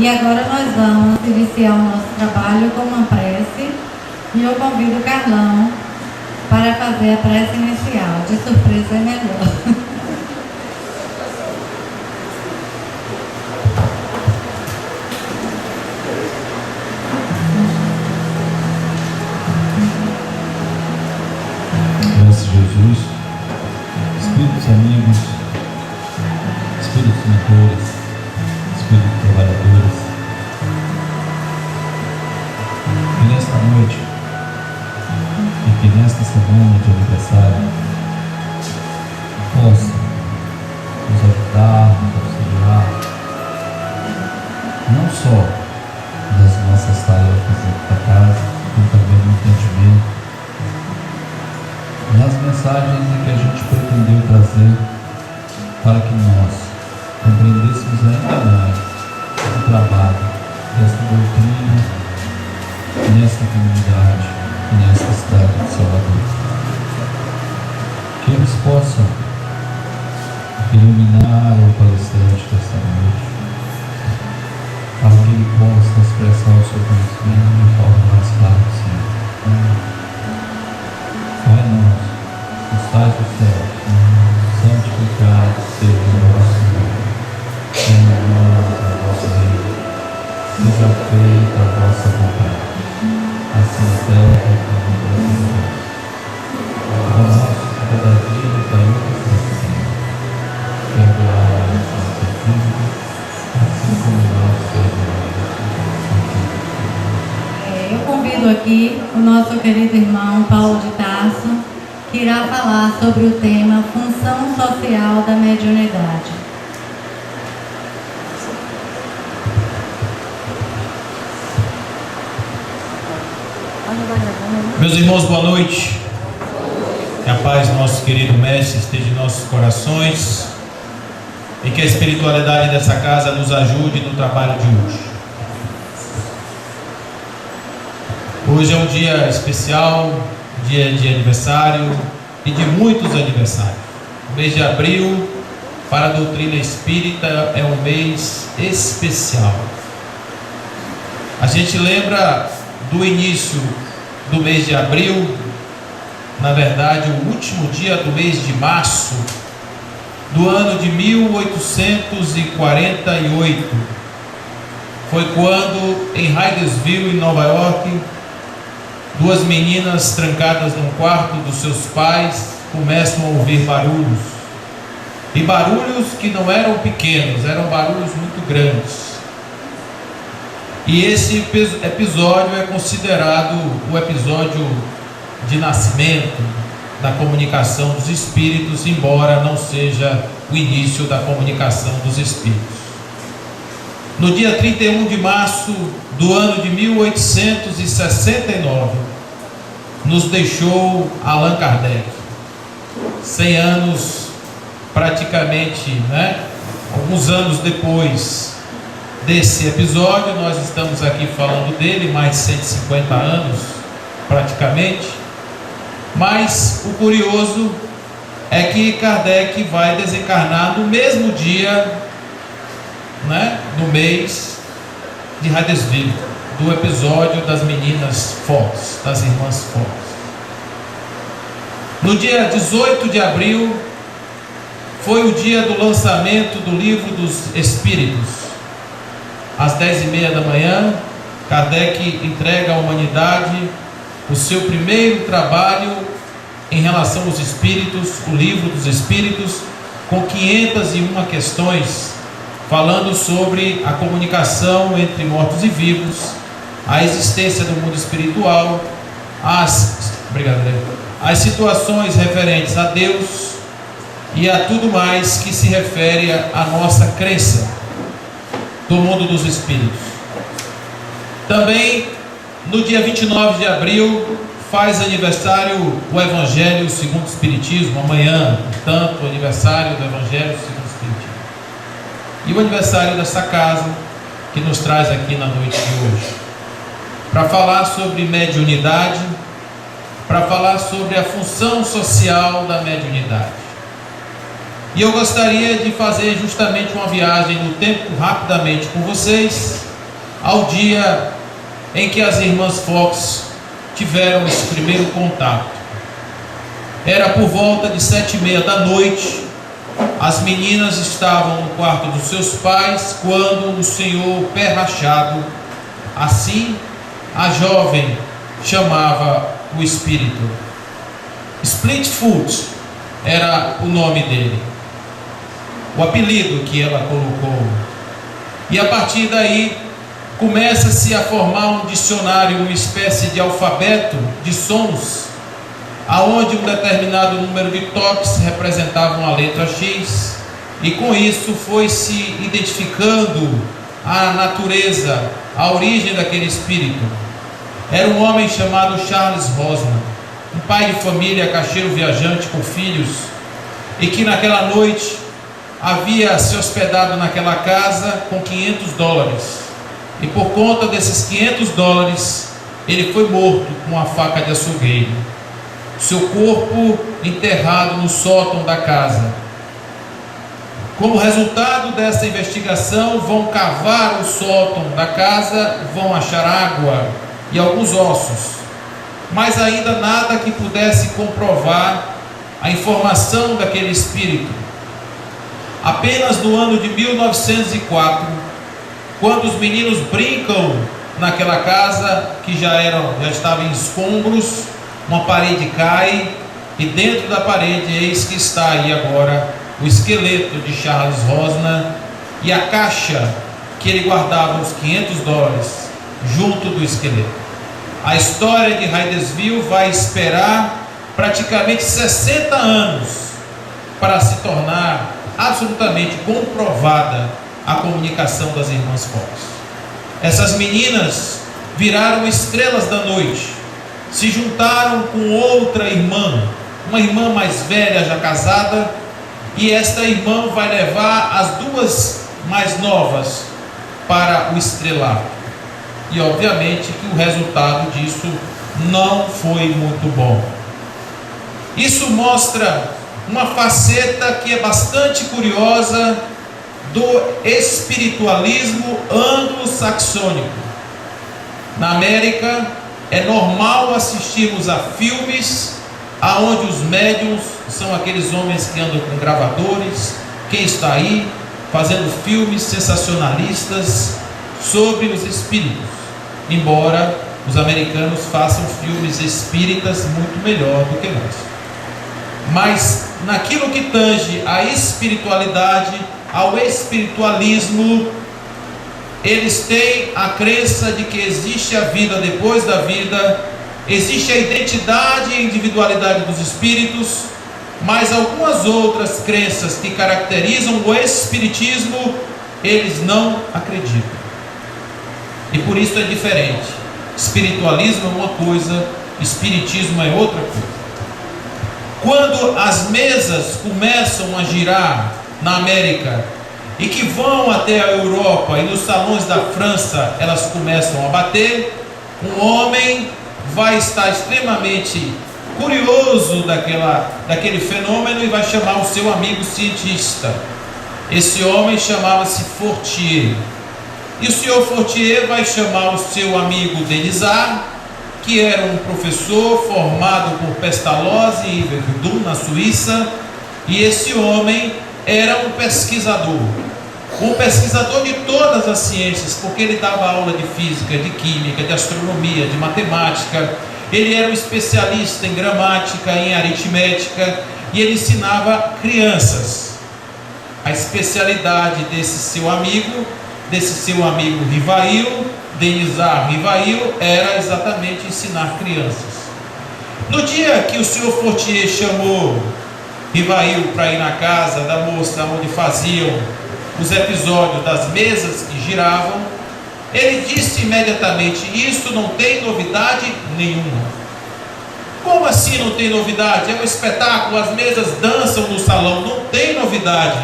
E agora nós vamos iniciar o nosso trabalho com uma prece e eu convido o Carlão para fazer a prece inicial. De surpresa é melhor. Jesus, espíritos amigos, espíritos mentores, espíritos trabalhadores, que nesta noite e que nesta semana de aniversário possa nos ajudar, nos auxiliar, não só das nossas tarefas da casa, como também no entendimento, nas mensagens que a gente pretendeu trazer para que nós compreendêssemos ainda mais o trabalho desta doutrina nesta comunidade e nesta cidade de Salvador. Que eles possam iluminar o palestrante desta noite, para que ele possa expressar o seu conhecimento de forma mais clara possível. Pai nosso, que estás no céu, santificado seja o vosso nome. Venha a nós o vosso reino. Seja feita a vossa vontade, assim na terra como no céu. O nosso cada dia caiu do céu. Perdoai as nossas dívidas, assim como nós perdoamos. Eu convido aqui o nosso querido irmão Paulo de Tarso, que irá falar sobre o tema função social da mediunidade. Meus irmãos, boa noite. Que a paz do nosso querido Mestre esteja em nossos corações e que a espiritualidade dessa casa nos ajude no trabalho de hoje. Hoje é um dia especial, dia de aniversário e de muitos aniversários. O mês de abril, para a doutrina espírita, é um mês especial. A gente lembra do início do mês de abril, na verdade, o último dia do mês de março do ano de 1848. Foi quando, em Hydesville, em Nova York, duas meninas trancadas num quarto dos seus pais começam a ouvir barulhos. E barulhos que não eram pequenos, eram barulhos muito grandes. E esse episódio é considerado o episódio de nascimento da comunicação dos espíritos, embora não seja o início da comunicação dos espíritos. No dia 31 de março do ano de 1869, nos deixou Allan Kardec. 100 anos praticamente, alguns anos depois desse episódio, nós estamos aqui falando dele, mais de 150 anos praticamente. Mas o curioso é que Kardec vai desencarnar no mesmo dia, do mês de Hydesville, do episódio das meninas Fox, das irmãs Fox. No dia 18 de abril foi o dia do lançamento do Livro dos Espíritos. Às 10h30 da manhã, Kardec entrega à humanidade o seu primeiro trabalho em relação aos espíritos, o Livro dos Espíritos, com 501 questões, falando sobre a comunicação entre mortos e vivos, a existência do mundo espiritual, as situações referentes a Deus e a tudo mais que se refere à nossa crença do mundo dos espíritos. Também no dia 29 de abril faz aniversário o Evangelho segundo o Espiritismo, amanhã, portanto, o aniversário do Evangelho segundo o Espiritismo. E o aniversário dessa casa que nos traz aqui na noite de hoje, para falar sobre mediunidade, para falar sobre a função social da mediunidade. E eu gostaria de fazer justamente uma viagem no tempo rapidamente com vocês, ao dia em que as irmãs Fox tiveram esse primeiro contato. Era por volta de 7:30 da noite. As meninas estavam no quarto dos seus pais quando o senhor Pé Rachado, assim a jovem chamava o espírito. Splitfoot era o nome dele, o apelido que ela colocou. E a partir daí começa-se a formar um dicionário, uma espécie de alfabeto de sons, aonde um determinado número de toques representavam a letra X, e com isso foi se identificando a natureza, a origem daquele espírito. Era um homem chamado Charles Rosman, um pai de família, caixeiro viajante com filhos, e que naquela noite havia se hospedado naquela casa com $500, e por conta desses $500 ele foi morto com uma faca de açougueiro, seu corpo enterrado no sótão da casa. Como resultado dessa investigação, vão cavar o sótão da casa, vão achar água e alguns ossos, mas ainda nada que pudesse comprovar a informação daquele espírito. Apenas no ano de 1904, quando os meninos brincam naquela casa que já estava em escombros, uma parede cai, e dentro da parede eis que está aí agora o esqueleto de Charles Rosman e a caixa que ele guardava os $500 junto do esqueleto. A história de Hydesville vai esperar praticamente 60 anos para se tornar absolutamente comprovada a comunicação das irmãs Fox. Essas meninas viraram estrelas da noite, se juntaram com outra irmã, uma irmã mais velha, já casada, e esta irmã vai levar as duas mais novas para o estrelato. E obviamente que o resultado disso não foi muito bom. Isso mostra uma faceta que é bastante curiosa do espiritualismo anglo-saxônico. Na América é normal assistirmos a filmes aonde os médiuns são aqueles homens que andam com gravadores. Quem está aí fazendo filmes sensacionalistas sobre os espíritos, embora os americanos façam filmes espíritas muito melhor do que nós. Mas naquilo que tange à espiritualidade, ao espiritualismo, eles têm a crença de que existe a vida depois da vida, existe a identidade e individualidade dos espíritos, mas algumas outras crenças que caracterizam o espiritismo, eles não acreditam. E por isso é diferente. Espiritualismo é uma coisa, espiritismo é outra coisa. Quando as mesas começam a girar na América e que vão até a Europa, e nos salões da França elas começam a bater, um homem vai estar extremamente curioso daquele fenômeno e vai chamar o seu amigo cientista. Esse homem chamava-se Fortier. E o senhor Fortier vai chamar o seu amigo Denisard, que era um professor formado por Pestalozzi e Verdun na Suíça, e esse homem era um pesquisador de todas as ciências, porque ele dava aula de física, de química, de astronomia, de matemática. Ele era um especialista em gramática, em aritmética, e ele ensinava crianças. A especialidade desse seu amigo Rivail, Denisard Rivail, era exatamente ensinar crianças. No dia que o senhor Fortier chamou Rivail para ir na casa da moça onde faziam os episódios das mesas que giravam, ele disse imediatamente: isso não tem novidade nenhuma. Como assim não tem novidade? É um espetáculo, as mesas dançam no salão, não tem novidade.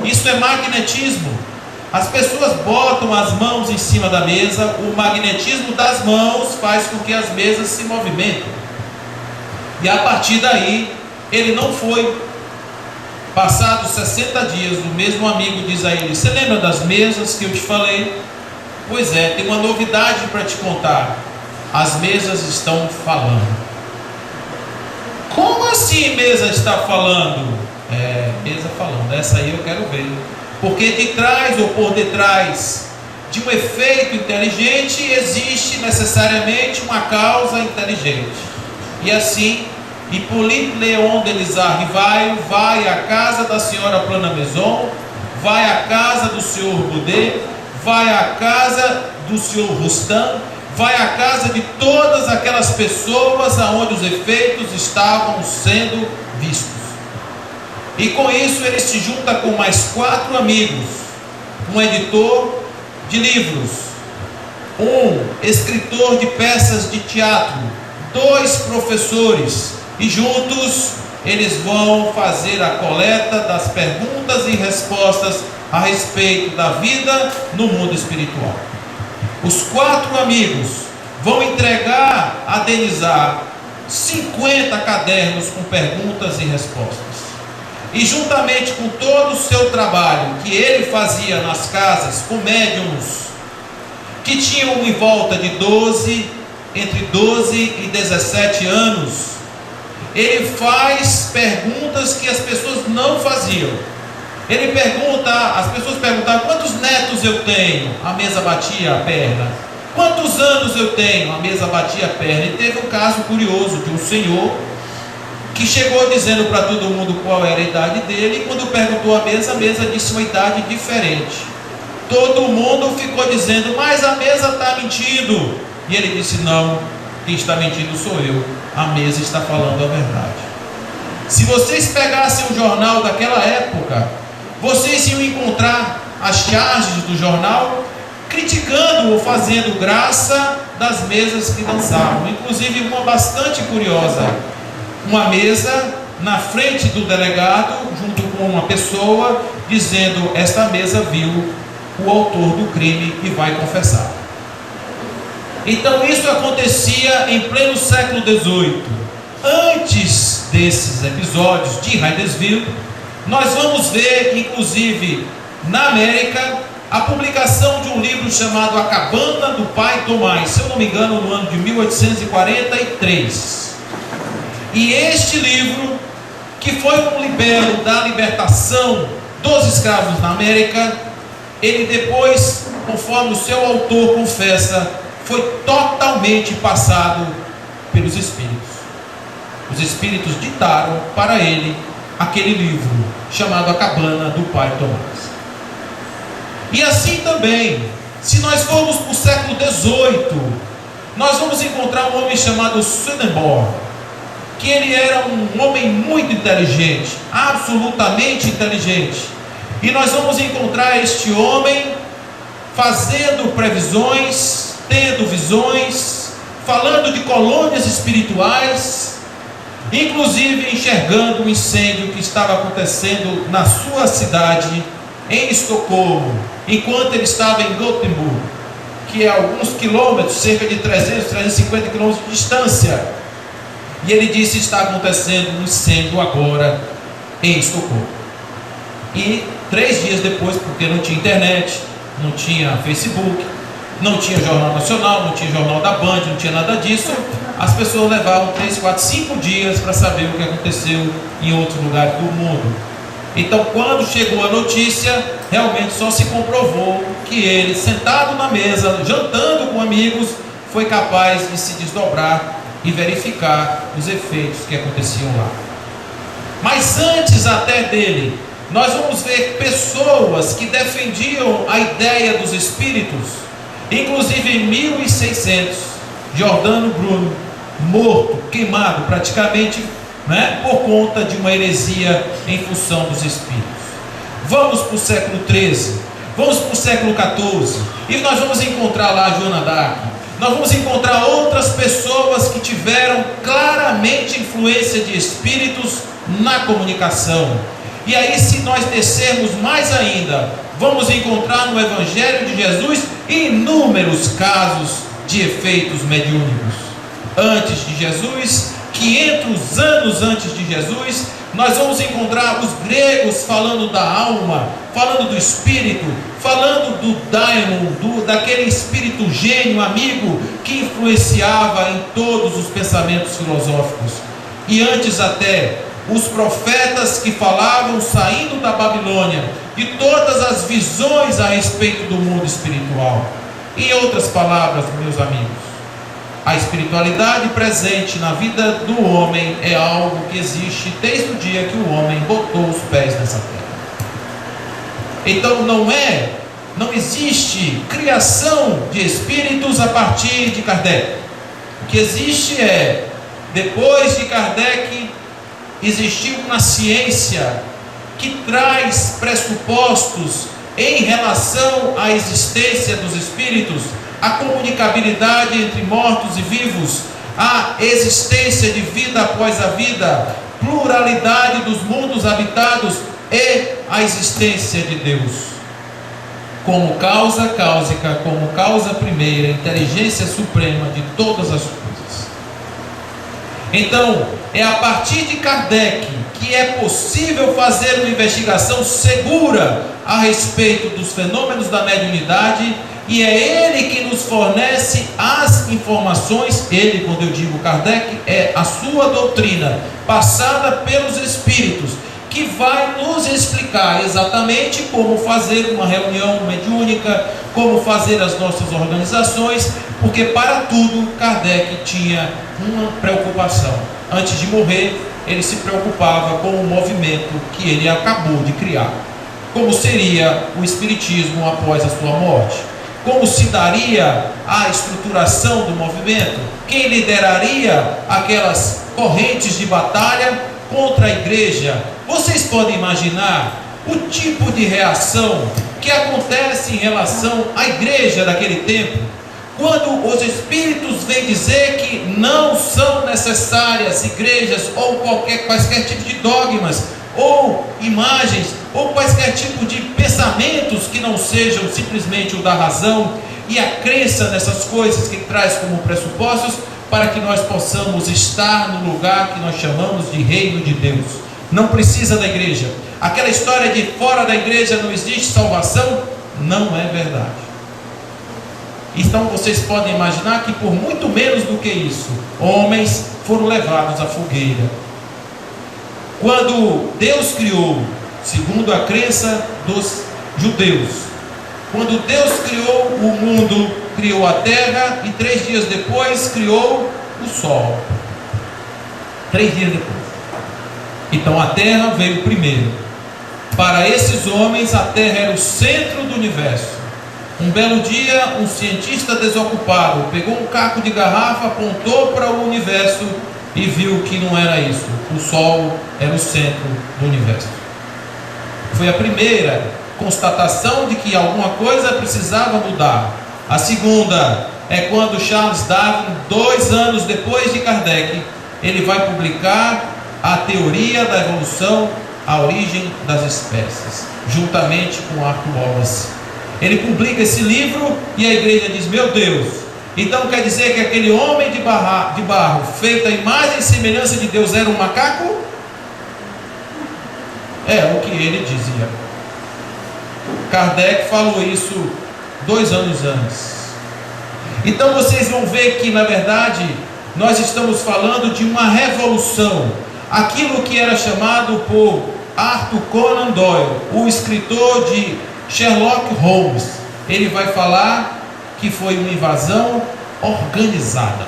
Isso é magnetismo. As pessoas botam as mãos em cima da mesa, o magnetismo das mãos faz com que as mesas se movimentem. E a partir daí, ele não foi. Passados 60 dias, o mesmo amigo diz a ele: você lembra das mesas que eu te falei? Pois é, tem uma novidade para te contar. As mesas estão falando. Como assim mesa está falando? Mesa falando, essa aí eu quero ver. Porque de trás ou por detrás de um efeito inteligente existe necessariamente uma causa inteligente. E assim, Hippolyte Léon Delisle Rivail vai à casa da senhora Plana Maison, vai à casa do senhor Boudet, vai à casa do senhor Rostand, vai à casa de todas aquelas pessoas aonde os efeitos estavam sendo vistos. E com isso ele se junta com mais 4 amigos, um editor de livros, um escritor de peças de teatro, 2 professores, e juntos eles vão fazer a coleta das perguntas e respostas a respeito da vida no mundo espiritual. Os 4 amigos vão entregar a Delisle 50 cadernos com perguntas e respostas. E juntamente com todo o seu trabalho que ele fazia nas casas com médiums que tinham em volta de entre 12 e 17 anos, ele faz perguntas que as pessoas não faziam. Ele pergunta, as pessoas perguntavam: quantos netos eu tenho? A mesa batia a perna. Quantos anos eu tenho? A mesa batia a perna. E teve um caso curioso de um senhor que chegou dizendo para todo mundo qual era a idade dele, e quando perguntou à mesa, a mesa disse uma idade diferente. Todo mundo ficou dizendo: mas a mesa está mentindo. E ele disse: não, quem está mentindo sou eu, a mesa está falando a verdade. Se vocês pegassem o jornal daquela época, vocês iam encontrar as charges do jornal criticando ou fazendo graça das mesas que dançavam. Inclusive uma bastante curiosa, uma mesa na frente do delegado, junto com uma pessoa, dizendo: esta mesa viu o autor do crime e vai confessar. Então isso acontecia em pleno século XVIII. Antes desses episódios de Hydesville, nós vamos ver, inclusive na América, a publicação de um livro chamado A Cabana do Pai Tomás, se eu não me engano, no ano de 1843. E este livro, que foi um libelo da libertação dos escravos na América, ele depois, conforme o seu autor confessa, foi totalmente passado pelos espíritos. Os espíritos ditaram para ele aquele livro chamado A Cabana do Pai Tomás. E assim também, se nós formos para o século XVIII, nós vamos encontrar um homem chamado Swedenborg, que ele era um homem muito inteligente, absolutamente inteligente. E nós vamos encontrar este homem fazendo previsões, tendo visões, falando de colônias espirituais, inclusive enxergando um incêndio que estava acontecendo na sua cidade, em Estocolmo, enquanto ele estava em Gothenburg, que é alguns quilômetros, cerca de 350 quilômetros de distância. E ele disse: está acontecendo um incêndio agora em Estocolmo. E 3 dias depois, porque não tinha internet, não tinha Facebook, não tinha Jornal Nacional, não tinha Jornal da Band, não tinha nada disso, as pessoas levavam 3, 4, 5 dias para saber o que aconteceu em outros lugares do mundo. Então, quando chegou a notícia, realmente só se comprovou que ele, sentado na mesa, jantando com amigos, foi capaz de se desdobrar e verificar os efeitos que aconteciam lá. Mas antes até dele, nós vamos ver pessoas que defendiam a ideia dos espíritos. Inclusive em 1600, Giordano Bruno, morto, queimado praticamente, por conta de uma heresia em função dos espíritos. Vamos para o século XIII, vamos para o século XIV, e nós vamos encontrar lá Joana d'Arc. Nós vamos encontrar outras pessoas que tiveram claramente influência de espíritos na comunicação. E aí, se nós descermos mais ainda, vamos encontrar no Evangelho de Jesus inúmeros casos de efeitos mediúnicos. Antes de Jesus, 500 anos antes de Jesus, nós vamos encontrar os gregos falando da alma, falando do espírito, falando do daimon, daquele espírito gênio, amigo, que influenciava em todos os pensamentos filosóficos. E antes até, os profetas que falavam saindo da Babilônia, de todas as visões a respeito do mundo espiritual. Em outras palavras, meus amigos, a espiritualidade presente na vida do homem é algo que existe desde o dia que o homem botou os pés nessa terra. Então não existe criação de espíritos a partir de Kardec. O que existe é, depois de Kardec, existiu uma ciência que traz pressupostos em relação à existência dos espíritos, a comunicabilidade entre mortos e vivos, a existência de vida após a vida, pluralidade dos mundos habitados e a existência de Deus como causa cáusica, como causa primeira, inteligência suprema de todas as coisas. Então, é a partir de Kardec que é possível fazer uma investigação segura a respeito dos fenômenos da mediunidade, e é ele que nos fornece as informações. Ele, quando eu digo Kardec, é a sua doutrina passada pelos espíritos, que vai nos explicar exatamente como fazer uma reunião mediúnica, como fazer as nossas organizações, porque para tudo Kardec tinha uma preocupação. Antes de morrer, ele se preocupava com o movimento que ele acabou de criar. Como seria o espiritismo após a sua morte? Como se daria a estruturação do movimento? Quem lideraria aquelas correntes de batalha contra a igreja? Vocês podem imaginar o tipo de reação que acontece em relação à igreja daquele tempo, quando os espíritos vêm dizer que não são necessárias igrejas ou quaisquer tipo de dogmas, ou imagens, ou quaisquer tipo de pensamentos que não sejam simplesmente o da razão e a crença nessas coisas que traz como pressupostos para que nós possamos estar no lugar que nós chamamos de reino de Deus. Não precisa da igreja. Aquela história de fora da igreja não existe salvação, não é verdade. Então vocês podem imaginar que por muito menos do que isso, homens foram levados à fogueira. Quando Deus criou, segundo a crença dos judeus, quando Deus criou o mundo, criou a terra, e 3 dias depois criou o sol. 3 dias depois. Então a terra veio primeiro. Para esses homens, a terra era o centro do universo. Um belo dia, um cientista desocupado pegou um caco de garrafa, apontou para o universo e viu que não era isso. O sol era o centro do universo. Foi a primeira constatação de que alguma coisa precisava mudar. A segunda é quando Charles Darwin, 2 anos depois de Kardec, ele vai publicar a teoria da evolução, a origem das espécies, juntamente com Arthur Wallace. Ele publica esse livro e a igreja diz: meu Deus, então quer dizer que aquele homem de barro feito à imagem e semelhança de Deus era um macaco? É o que ele dizia. Kardec falou isso 2 anos antes. Então vocês vão ver que na verdade nós estamos falando de uma revolução. Aquilo que era chamado por Arthur Conan Doyle, o escritor de Sherlock Holmes, ele vai falar que foi uma invasão organizada.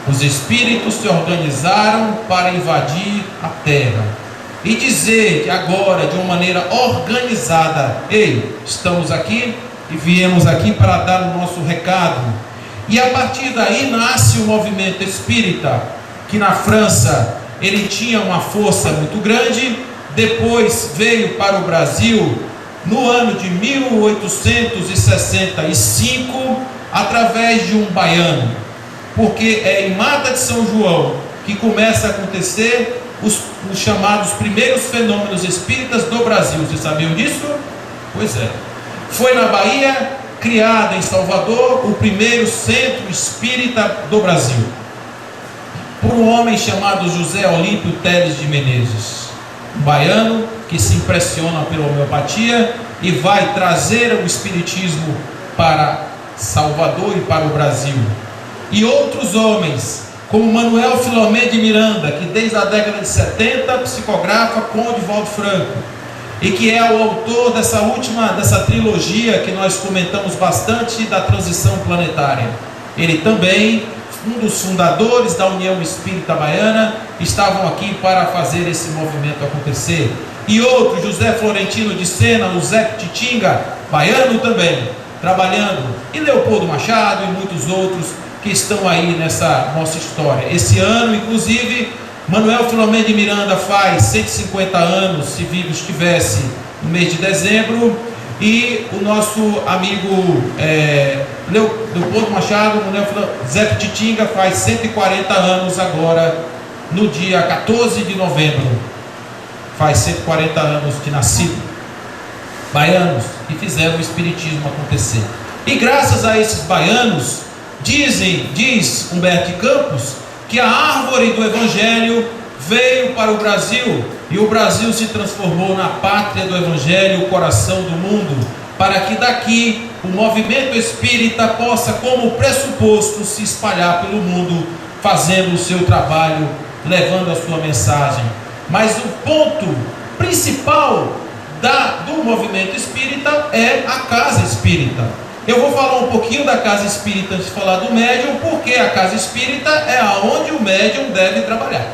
Os espíritos se organizaram para invadir a terra e dizer que agora, de uma maneira organizada: ei, estamos aqui e viemos aqui para dar o nosso recado. E a partir daí nasce o movimento espírita, que na França ele tinha uma força muito grande. Depois veio para o Brasil no ano de 1865, através de um baiano, porque é em Mata de São João que começa a acontecer os chamados primeiros fenômenos espíritas do Brasil. Vocês sabiam disso? Pois é. Foi na Bahia, criado em Salvador, o primeiro centro espírita do Brasil, por um homem chamado José Olímpio Teles de Menezes, um baiano que se impressiona pela homeopatia e vai trazer o espiritismo para Salvador e para o Brasil. E outros homens, como Manuel Filomeno de Miranda, que desde a década de 70 psicografa Conde Valdo Franco, e que é o autor dessa trilogia que nós comentamos bastante, da transição planetária. Ele também, um dos fundadores da União Espírita Baiana, estavam aqui para fazer esse movimento acontecer. E outros, José Florentino de Sena, o Zé Titinga, baiano também, trabalhando, e Leopoldo Machado e muitos outros que estão aí nessa nossa história. Esse ano, inclusive, Manuel Filomeno de Miranda faz 150 anos, se vivo estivesse, no mês de dezembro, e o nosso amigo Leopoldo Machado, Zé Titinga, faz 140 anos agora, no dia 14 de novembro, faz 140 anos de nascido, baianos, que fizeram o espiritismo acontecer. E graças a esses baianos, diz Humberto de Campos, que a árvore do Evangelho veio para o Brasil, e o Brasil se transformou na pátria do Evangelho, o coração do mundo, para que daqui o movimento espírita possa, como pressuposto, se espalhar pelo mundo, fazendo o seu trabalho, levando a sua mensagem. Mas o ponto principal do movimento espírita é a casa espírita. Eu vou falar um pouquinho da casa espírita antes de falar do médium, porque a casa espírita é aonde o médium deve trabalhar.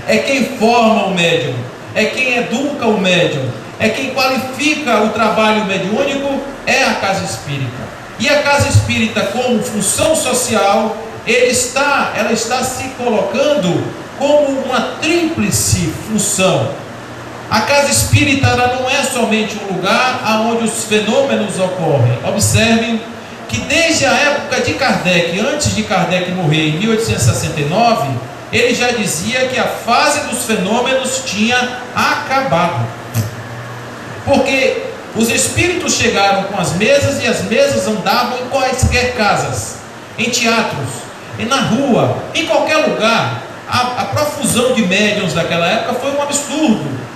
É quem forma o médium, é quem educa o médium, é quem qualifica o trabalho mediúnico, é a casa espírita. E a casa espírita, como função social, ela está se colocando como uma tríplice função. A casa espírita, ela não é somente um lugar onde os fenômenos ocorrem. Observem que desde a época de Kardec, antes de Kardec morrer em 1869, ele já dizia que a fase dos fenômenos tinha acabado. Porque os espíritos chegaram com as mesas, e as mesas andavam em quaisquer casas, em teatros, e na rua, em qualquer lugar. A profusão de médiuns daquela época foi um absurdo.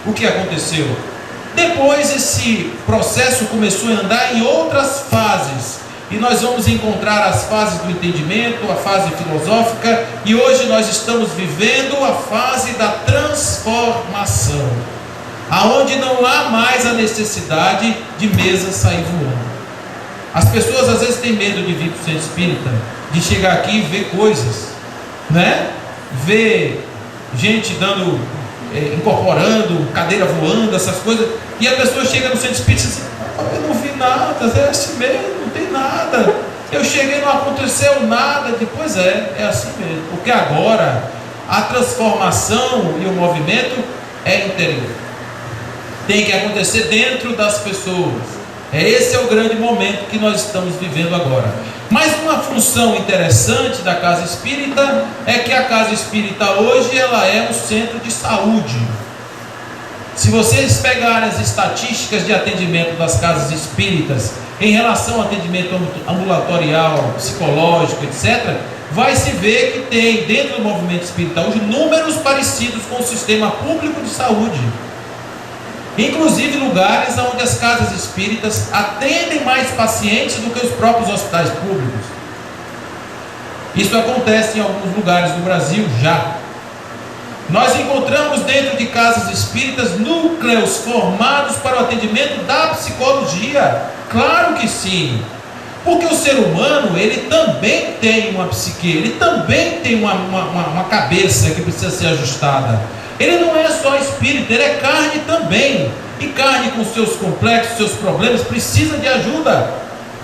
O que aconteceu? Depois esse processo começou a andar em outras fases, e nós vamos encontrar as fases do entendimento, a fase filosófica, e hoje nós estamos vivendo a fase da transformação, aonde não há mais a necessidade de mesa sair voando. As pessoas às vezes têm medo de vir para o centro espírita, de chegar aqui e ver coisas, né? Ver gente incorporando, cadeira voando, essas coisas, e a pessoa chega no centro espírita e diz: eu não vi nada, é assim mesmo, não tem nada, eu cheguei, não aconteceu nada. Pois é assim mesmo, porque agora a transformação e o movimento é interior, tem que acontecer dentro das pessoas. Esse é o grande momento que nós estamos vivendo agora. Mas uma função interessante da casa espírita é que a casa espírita hoje ela é um centro de saúde. Se vocês pegarem as estatísticas de atendimento das casas espíritas em relação ao atendimento ambulatorial, psicológico, etc., vai se ver que tem dentro do movimento espírita hoje números parecidos com o sistema público de saúde. Inclusive lugares onde as casas espíritas atendem mais pacientes do que os próprios hospitais públicos. Isso acontece em alguns lugares do Brasil já. Nós encontramos dentro de casas espíritas núcleos formados para o atendimento da psicologia. Claro que sim, porque o ser humano, ele também tem uma psique, ele também tem uma cabeça que precisa ser ajustada. Ele não é só espírito, ele é carne também. E carne com seus complexos, seus problemas, precisa de ajuda.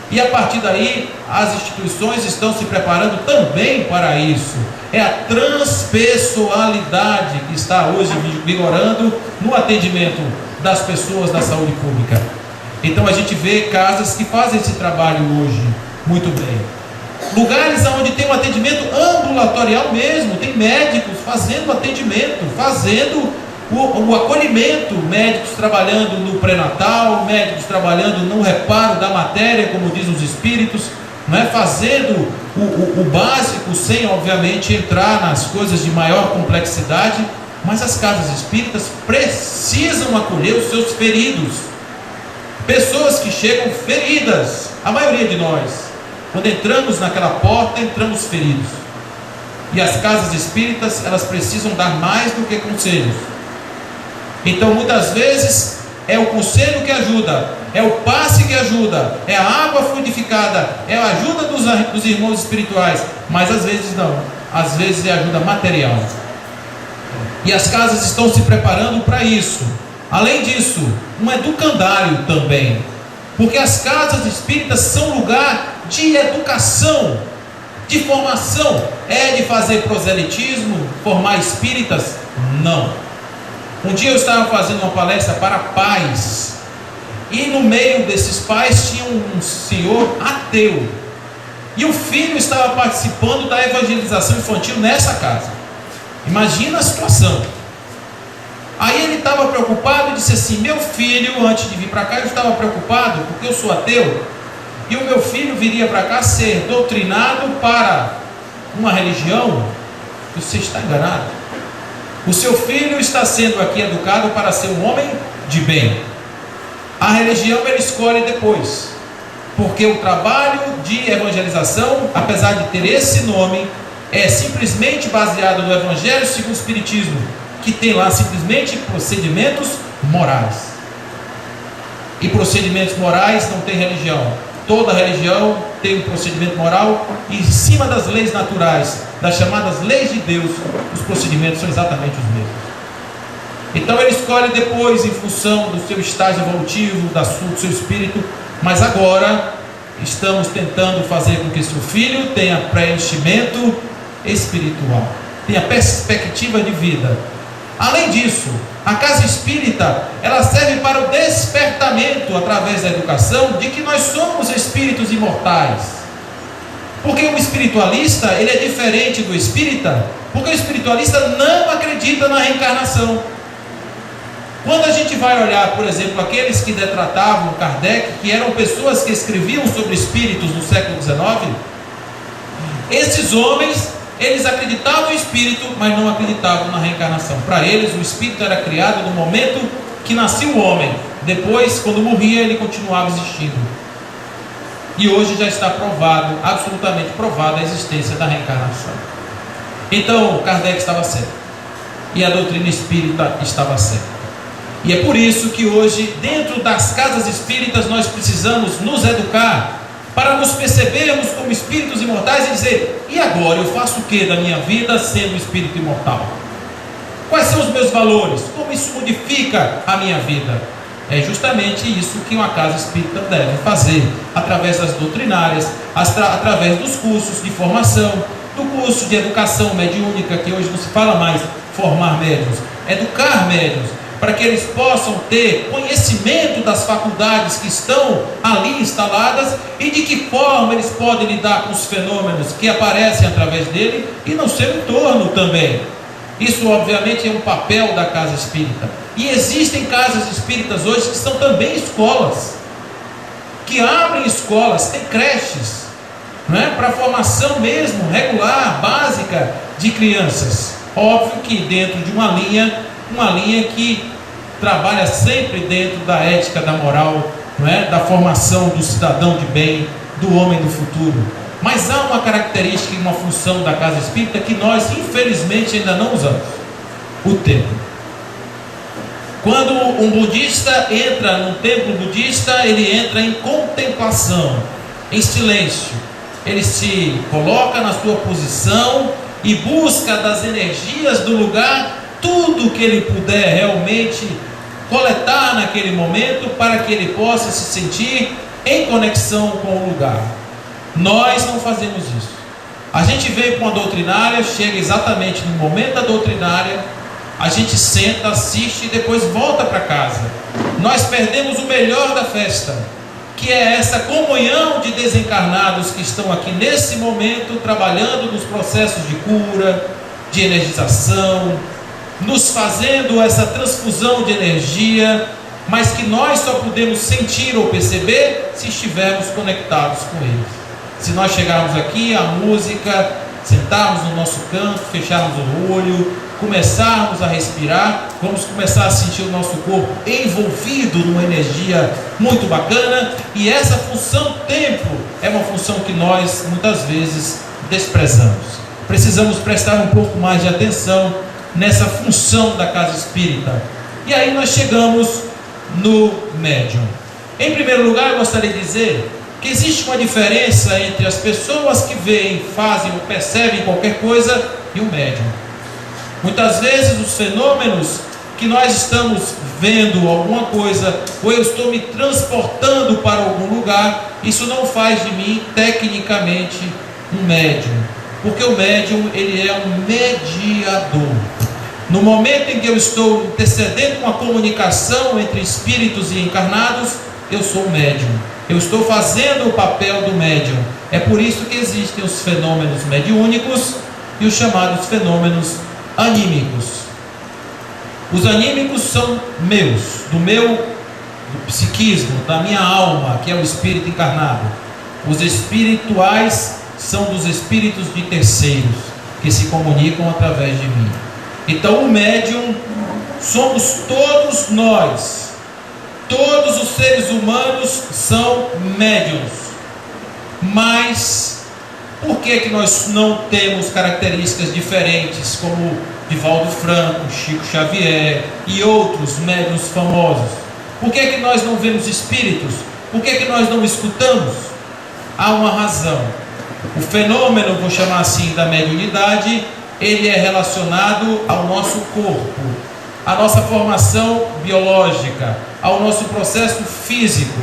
E a partir daí, as instituições estão se preparando também para isso. É a transpessoalidade que está hoje vigorando no atendimento das pessoas da saúde pública. Então a gente vê casas que fazem esse trabalho hoje muito bem. Lugares onde tem um atendimento ambulatorial mesmo, tem médicos fazendo atendimento, fazendo o acolhimento, médicos trabalhando no pré-natal, médicos trabalhando no reparo da matéria, como dizem os espíritos, não é? Fazendo o básico, sem obviamente entrar nas coisas de maior complexidade. Mas as casas espíritas precisam acolher os seus feridos, Pessoas que chegam feridas, a maioria de nós, quando entramos naquela porta, entramos feridos. E as casas espíritas, elas precisam dar mais do que conselhos. Então, muitas vezes, é o conselho que ajuda, é o passe que ajuda, é a água fluidificada, é a ajuda dos irmãos espirituais, mas às vezes não, às vezes é ajuda material. E as casas estão se preparando para isso. Além disso, um educandário também, porque as casas espíritas são lugar de educação, de formação. É de fazer proselitismo, formar espíritas? Não. Um dia eu estava fazendo uma palestra para pais, e no meio desses pais tinha um senhor ateu, e o filho estava participando da evangelização infantil nessa casa. Imagina a situação. Aí ele estava preocupado e disse assim: meu filho, antes de vir para cá, eu estava preocupado porque eu sou ateu, e o meu filho viria para cá ser doutrinado para uma religião. Você está enganado. O seu filho está sendo aqui educado para ser um homem de bem. A religião ele escolhe depois, porque o trabalho de evangelização, apesar de ter esse nome, é simplesmente baseado no Evangelho segundo o Espiritismo, que tem lá simplesmente procedimentos morais. E procedimentos morais não tem religião. Toda religião tem um procedimento moral, e em cima das leis naturais, das chamadas leis de Deus, os procedimentos são exatamente os mesmos. Então ele escolhe depois, em função do seu estágio evolutivo, do seu espírito. Mas agora estamos tentando fazer com que seu filho tenha preenchimento espiritual, tenha perspectiva de vida. Além disso, a casa espírita, ela serve para o despertamento, através da educação, de que nós somos espíritos imortais. Porque o espiritualista, ele é diferente do espírita, porque o espiritualista não acredita na reencarnação. Quando a gente vai olhar, por exemplo, aqueles que detratavam Kardec, que eram pessoas que escreviam sobre espíritos no século XIX, esses homens, eles acreditavam no espírito, mas não acreditavam na reencarnação. Para eles, o espírito era criado no momento que nascia o homem. Depois, quando morria, ele continuava existindo. E hoje já está provado, absolutamente provado, a existência da reencarnação. Então, Kardec estava certo, e a doutrina espírita estava certa. E é por isso que hoje, dentro das casas espíritas, nós precisamos nos educar, para nos percebermos como espíritos imortais e dizer: e agora eu faço o que da minha vida sendo espírito imortal? Quais são os meus valores? Como isso modifica a minha vida? É justamente isso que uma casa espírita deve fazer, através das doutrinárias, através dos cursos de formação, do curso de educação mediúnica, que hoje não se fala mais formar médiuns, educar médiuns, para que eles possam ter conhecimento das faculdades que estão ali instaladas e de que forma eles podem lidar com os fenômenos que aparecem através dele e no seu entorno também. Isso obviamente é um papel da casa espírita. E existem casas espíritas hoje que são também escolas, que abrem escolas, tem creches, não é? Para formação mesmo, regular, básica de crianças. Óbvio que dentro de uma linha que trabalha sempre dentro da ética, da moral, não é? Da formação do cidadão de bem, do homem do futuro. Mas há uma característica e uma função da casa espírita que nós, infelizmente, ainda não usamos: o templo. Quando um budista entra num templo budista, ele entra em contemplação, em silêncio. Ele se coloca na sua posição e busca das energias do lugar tudo que ele puder realmente coletar naquele momento, para que ele possa se sentir em conexão com o lugar. Nós não fazemos isso. A gente vem com a doutrinária, chega exatamente no momento da doutrinária, a gente senta, assiste e depois volta para casa. Nós perdemos o melhor da festa, que é essa comunhão de desencarnados que estão aqui nesse momento, trabalhando nos processos de cura, de energização, nos fazendo essa transfusão de energia, mas que nós só podemos sentir ou perceber se estivermos conectados com eles. Se nós chegarmos aqui, a música sentarmos no nosso canto, fecharmos o olho, começarmos a respirar, vamos começar a sentir o nosso corpo envolvido numa energia muito bacana. E essa função tempo é uma função que nós muitas vezes desprezamos. Precisamos prestar um pouco mais de atenção nessa função da casa espírita. E aí nós chegamos no médium. Em primeiro lugar, eu gostaria de dizer que existe uma diferença entre as pessoas que veem, fazem ou percebem qualquer coisa e o médium. Muitas vezes os fenômenos que nós estamos vendo alguma coisa, ou eu estou me transportando para algum lugar, isso não faz de mim tecnicamente um médium, porque o médium, ele é um mediador. No momento em que eu estou intercedendo uma comunicação entre espíritos e encarnados, eu sou médium, eu estou fazendo o papel do médium. É por isso que existem os fenômenos mediúnicos e os chamados fenômenos anímicos. Os anímicos são meus, do psiquismo, da minha alma, que é o espírito encarnado. Os espirituais são dos espíritos de terceiros, que se comunicam através de mim. Então o médium somos todos nós. Todos os seres humanos são médiums. Mas por que nós não temos características diferentes, como Divaldo Franco, Chico Xavier e outros médiuns famosos? Por que nós não vemos espíritos? Por que nós não escutamos? Há uma razão. O fenômeno, vou chamar assim, da mediunidade, ele é relacionado ao nosso corpo, à nossa formação biológica, ao nosso processo físico.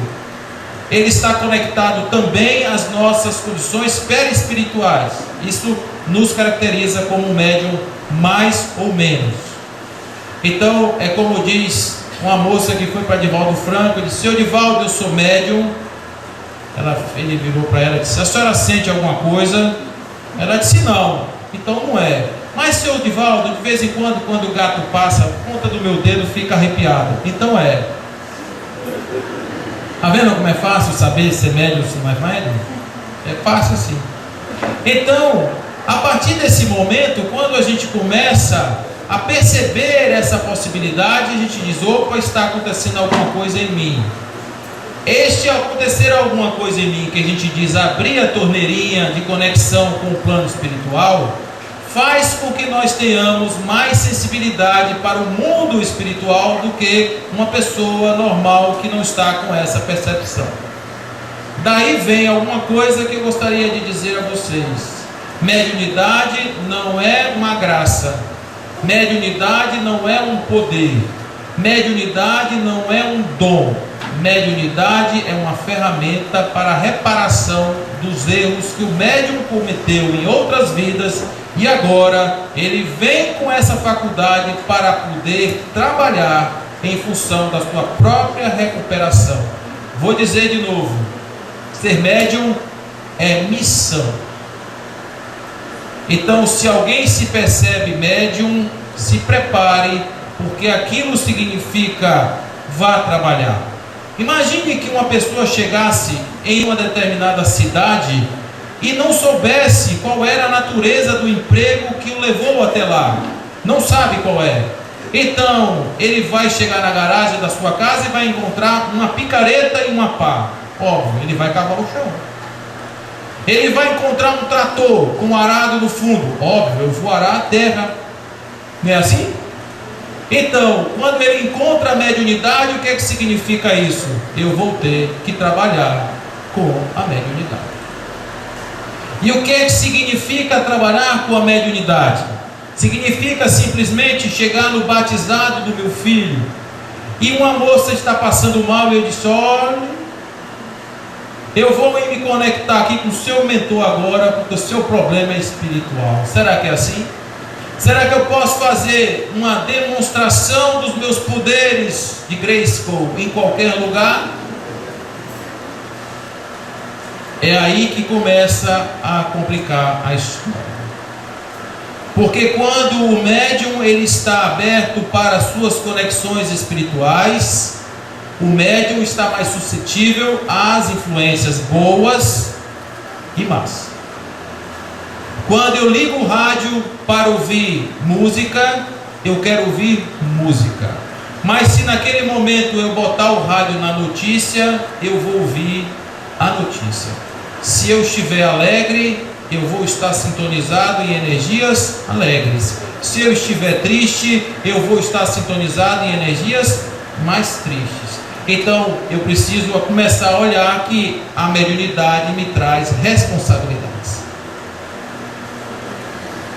Ele está conectado também às nossas condições perispirituais. Isso nos caracteriza como um médium mais ou menos. Então, é como diz uma moça que foi para Divaldo Franco, disse: "Seu Divaldo, eu sou médium." Ele virou para ela e disse: "A senhora sente alguma coisa?" Ela disse: "Não." "Então não é." "Mas, seu Divaldo, de vez em quando, quando o gato passa, a ponta do meu dedo fica arrepiado." "Então é." Está vendo como é fácil saber se é médium ou se não é médium? É fácil assim. Então, a partir desse momento, quando a gente começa a perceber essa possibilidade, a gente diz: "Opa, está acontecendo alguma coisa em mim." Este acontecer alguma coisa em mim, que a gente diz abrir a torneirinha de conexão com o plano espiritual, faz com que nós tenhamos mais sensibilidade para o mundo espiritual do que uma pessoa normal que não está com essa percepção. Daí vem alguma coisa que eu gostaria de dizer a vocês. Mediunidade não é uma graça, mediunidade não é um poder, mediunidade não é um dom. Mediunidade é uma ferramenta para a reparação dos erros que o médium cometeu em outras vidas, e agora ele vem com essa faculdade para poder trabalhar em função da sua própria recuperação. Vou dizer de novo: ser médium é missão. Então, se alguém se percebe médium, se prepare, porque aquilo significa vá trabalhar. Imagine que uma pessoa chegasse em uma determinada cidade e não soubesse qual era a natureza do emprego que o levou até lá. Não sabe qual é. Então, ele vai chegar na garagem da sua casa e vai encontrar uma picareta e uma pá. Óbvio, ele vai cavar o chão. Ele vai encontrar um trator com um arado no fundo. Óbvio, eu vou arar a terra. Não é assim? Então, quando ele encontra a mediunidade, o que é que significa isso? Eu vou ter que trabalhar com a mediunidade. E o que é que significa trabalhar com a mediunidade? Significa simplesmente chegar no batizado do meu filho e uma moça está passando mal e eu disse: olha, eu vou me conectar aqui com o seu mentor agora, porque o seu problema é espiritual. Será que é assim? Será que eu posso fazer uma demonstração dos meus poderes de Grayskull em qualquer lugar? É aí que começa a complicar a história. Porque quando o médium ele está aberto para as suas conexões espirituais, o médium está mais suscetível às influências boas e más. Quando eu ligo o rádio para ouvir música, eu quero ouvir música. Mas se naquele momento eu botar o rádio na notícia, eu vou ouvir a notícia. Se eu estiver alegre, eu vou estar sintonizado em energias alegres. Se eu estiver triste, eu vou estar sintonizado em energias mais tristes. Então eu preciso começar a olhar que a mediunidade me traz responsabilidades.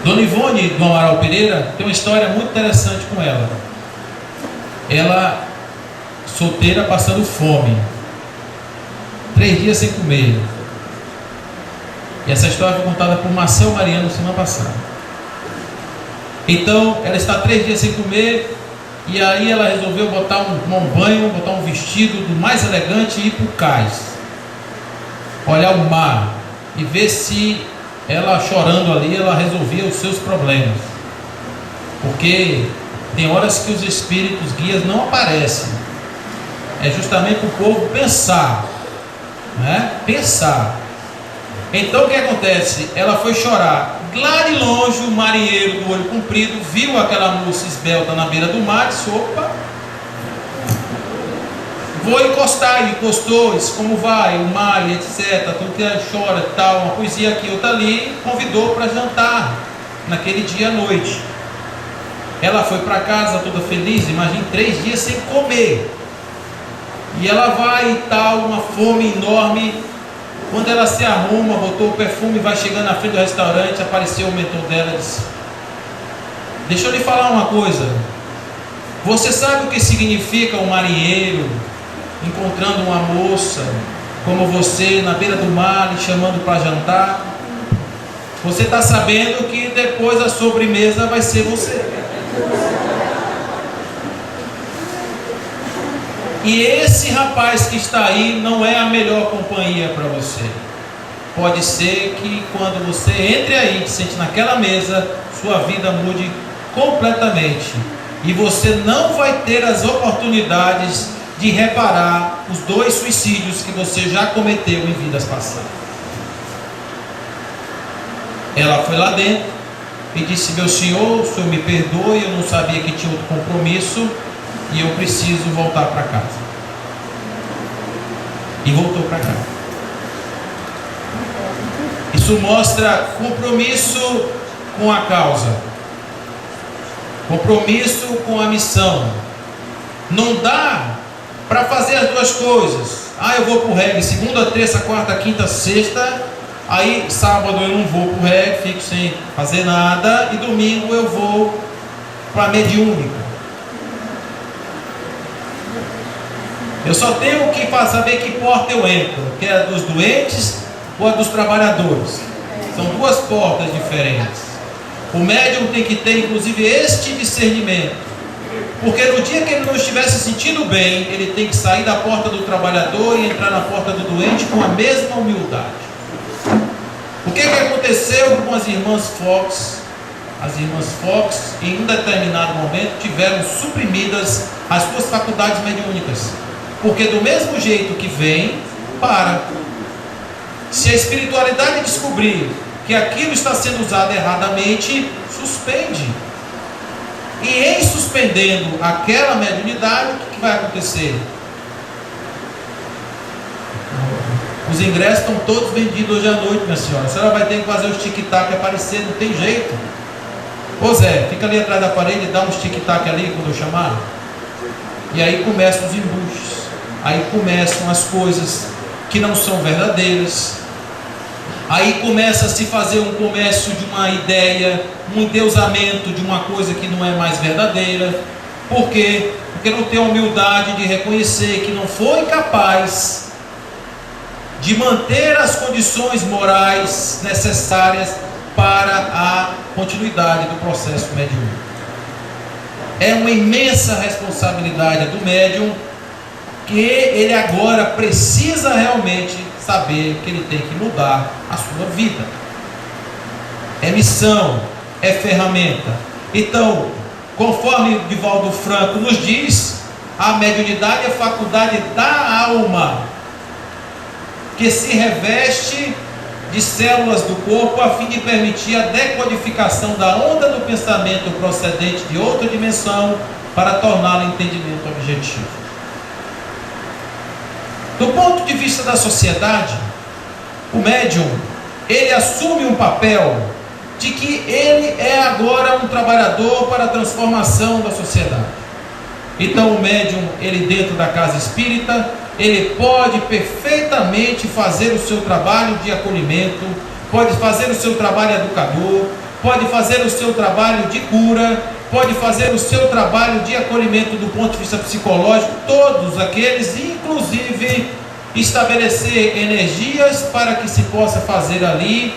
Dona Ivone do Amaral Pereira tem uma história muito interessante com ela. Ela, solteira, passando fome, 3 dias sem comer. E essa história foi contada por Marcel Mariano semana passada. Então ela está 3 dias sem comer, e aí ela resolveu botar um banho, botar um vestido do mais elegante e ir para o cais, olhar o mar e ver se ela, chorando ali, ela resolvia os seus problemas. Porque tem horas que os espíritos guias não aparecem. É justamente para o povo pensar, né? Pensar. Então o que acontece? Ela foi chorar. Lá de longe, o marinheiro do olho comprido viu aquela moça esbelta na beira do mar e disse: opa, vou encostar. Ele encostou, disse: como vai? O mar, etc. Tudo que chora, tal, uma poesia aqui, outra ali. Convidou para jantar naquele dia à noite. Ela foi para casa toda feliz. Imagine 3 dias sem comer. E ela vai e tal, uma fome enorme. Quando ela se arruma, botou o perfume, vai chegando na frente do restaurante, apareceu o mentor dela e disse: deixa eu lhe falar uma coisa. Você sabe o que significa um marinheiro encontrando uma moça como você na beira do mar, lhe chamando para jantar? Você está sabendo que depois a sobremesa vai ser você. E esse rapaz que está aí não é a melhor companhia para você. Pode ser que quando você entre aí, se sente naquela mesa, sua vida mude completamente. E você não vai ter as oportunidades de reparar os 2 suicídios que você já cometeu em vidas passadas. Ela foi lá dentro e disse: meu senhor, o senhor me perdoe, eu não sabia que tinha outro compromisso e eu preciso voltar para casa. E voltou para casa. Isso mostra compromisso com a causa, compromisso com a missão. Não dá para fazer as 2 coisas. Eu vou para o reggae segunda, terça, quarta, quinta, sexta. Aí sábado eu não vou para o reggae, fico sem fazer nada. E domingo eu vou para a mediúnica. Eu só tenho que saber que porta eu entro, que é a dos doentes ou a dos trabalhadores. São 2 portas diferentes. O médium tem que ter, inclusive, este discernimento. Porque no dia que ele não estiver se sentindo bem, ele tem que sair da porta do trabalhador e entrar na porta do doente com a mesma humildade. O que aconteceu com as irmãs Fox? As irmãs Fox, em um determinado momento, tiveram suprimidas as suas faculdades mediúnicas. Porque do mesmo jeito que vem, para. Se a espiritualidade descobrir que aquilo está sendo usado erradamente, suspende. E em suspendendo aquela mediunidade, o que vai acontecer? Os ingressos estão todos vendidos hoje à noite, minha senhora. A senhora vai ter que fazer os tic-tac aparecer, não tem jeito. Ô Zé, fica ali atrás da parede e dá uns tic-tac ali quando eu chamar. E aí começam os embuches. Aí começam as coisas que não são verdadeiras. Aí começa a se fazer um comércio de uma ideia, um endeusamento de uma coisa que não é mais verdadeira. Por quê? Porque não tem a humildade de reconhecer que não foi capaz de manter as condições morais necessárias para a continuidade do processo mediúnico. É uma imensa responsabilidade do médium, que ele agora precisa realmente saber que ele tem que mudar a sua vida. É missão, é ferramenta. Então, conforme Divaldo Franco nos diz, a mediunidade é a faculdade da alma, que se reveste de células do corpo a fim de permitir a decodificação da onda do pensamento procedente de outra dimensão para torná-lo entendimento objetivo. Do ponto de vista da sociedade, o médium, ele assume um papel de que ele é agora um trabalhador para a transformação da sociedade. Então o médium, ele dentro da casa espírita, ele pode perfeitamente fazer o seu trabalho de acolhimento, pode fazer o seu trabalho educador, pode fazer o seu trabalho de cura, pode fazer o seu trabalho de acolhimento do ponto de vista psicológico, todos aqueles, inclusive estabelecer energias para que se possa fazer ali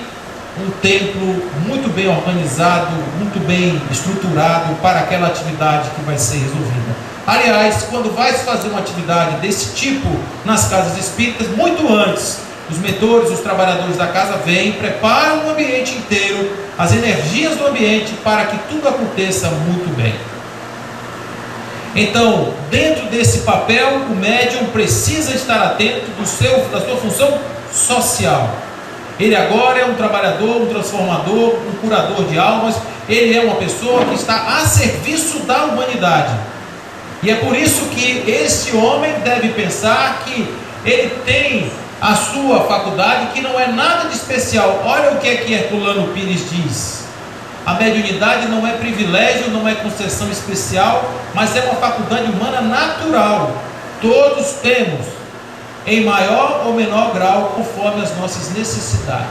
um templo muito bem organizado, muito bem estruturado para aquela atividade que vai ser resolvida. Aliás, quando vai se fazer uma atividade desse tipo nas casas espíritas, muito antes, os mentores, os trabalhadores da casa vêm, preparam o ambiente inteiro, as energias do ambiente, para que tudo aconteça muito bem. Então, dentro desse papel, o médium precisa estar atento da sua função social. Ele agora é um trabalhador, um transformador, um curador de almas. Ele é uma pessoa que está a serviço da humanidade. E é por isso que esse homem deve pensar que ele tem a sua faculdade, que não é nada de especial. Olha o que Herculano Pires diz: a mediunidade não é privilégio, não é concessão especial, mas é uma faculdade humana natural. Todos temos, em maior ou menor grau, conforme as nossas necessidades.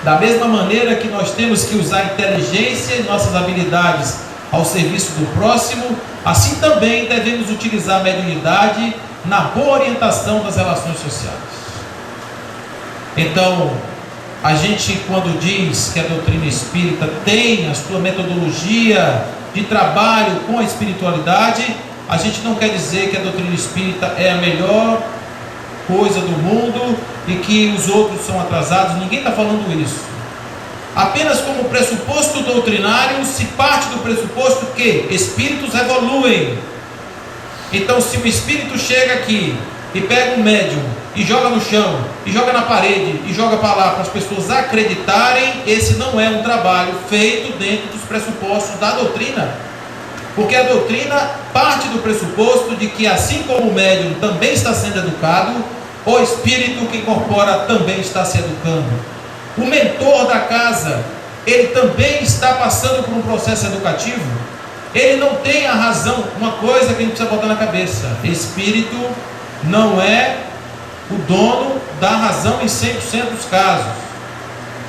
Da mesma maneira que nós temos que usar a inteligência e nossas habilidades ao serviço do próximo, assim também devemos utilizar a mediunidade na boa orientação das relações sociais. Então, a gente, quando diz que a doutrina espírita tem a sua metodologia de trabalho com a espiritualidade, a gente não quer dizer que a doutrina espírita é a melhor coisa do mundo e que os outros são atrasados. Ninguém está falando isso. Apenas como pressuposto doutrinário, se parte do pressuposto que espíritos evoluem. Então, se o espírito chega aqui e pega um médium e joga no chão, e joga na parede, e joga para lá, para as pessoas acreditarem, esse não é um trabalho feito dentro dos pressupostos da doutrina. Porque a doutrina parte do pressuposto de que, assim como o médium também está sendo educado, o espírito que incorpora também está se educando. O mentor da casa, ele também está passando por um processo educativo. Ele não tem a razão. Uma coisa que a gente precisa botar na cabeça: espírito não é o dono da razão em 100% dos casos.